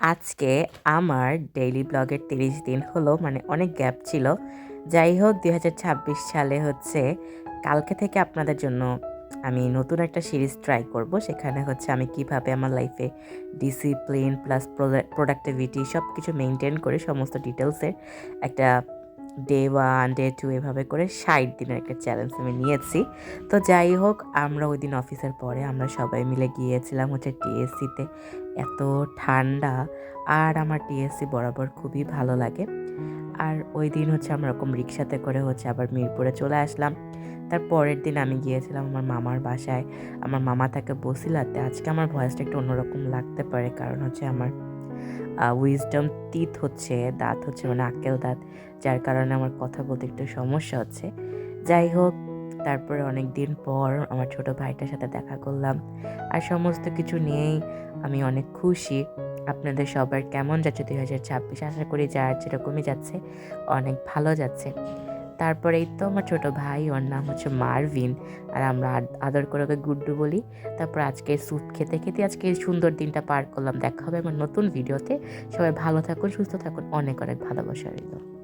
আজকে আমার ডেইলি ব্লগের ৩০ দিন হলো, মানে অনেক গ্যাপ ছিল। যাই হোক, ২০২৬ সালে হচ্ছে কালকে থেকে আপনাদের জন্য আমি নতুন একটা সিরিজ ট্রাই করব। সেখানে হচ্ছে আমি কিভাবে আমার লাইফে ডিসিপ্লিন প্লাস প্রোডাক্টিভিটি সব কিছু মেনটেন করে সমস্ত ডিটেলসের একটা ডে 1 ডে 2 এভাবে করে ৬০ দিনের একটা চ্যালেঞ্জ আমি নিয়েছি। তো যাই হোক, আমরা ওই দিন অফিসের পরে আমরা সবাই মিলে গিয়েছিলাম হচ্ছে টিএসসিতে। এত ঠান্ডা, আর আমার টিএসসি বরাবর খুবই ভালো লাগে। আর ওই দিন হচ্ছে আমরা ওরকম রিক্সাতে করে হচ্ছে আবার মিরপুরে চলে আসলাম। তার পরের দিন আমি গিয়েছিলাম আমার মামার বাসায়। আমার মামা থাকে বসিলাতে। আজকে আমার ভয়েসটা একটু অন্যরকম লাগতে পারে, কারণ হচ্ছে আমার উইজডম টিথ হচ্ছে, দাঁত হচ্ছে মানে আক্কেল দাঁত, যার কারণে আমার কথা বলতে একটু সমস্যা হচ্ছে। যাই হোক, তারপরে অনেক দিন পর আমার ছোট ভাইটার সাথে দেখা করলাম, আর সমস্ত কিছু নিয়েই আমি অনেক খুশি। আপনাদের সবার কেমন যাচ্ছে ২০২৬? আশা করি যার যেরকমই যাচ্ছে অনেক ভালো যাচ্ছে। তারপরে এই তো আমার ছোট ভাই, ওর নাম হচ্ছে মারভিন, আর আমরা আদর করে ওকে গুড্ডু বলি। তারপর আজকে স্যুপ খেতে খেতে আজকে এই সুন্দর দিনটা পার করলাম। দেখা হবে আমার নতুন ভিডিওতে। সবাই ভালো থাকুন, সুস্থ থাকুন, অনেক অনেক ভালোবাসা রইল।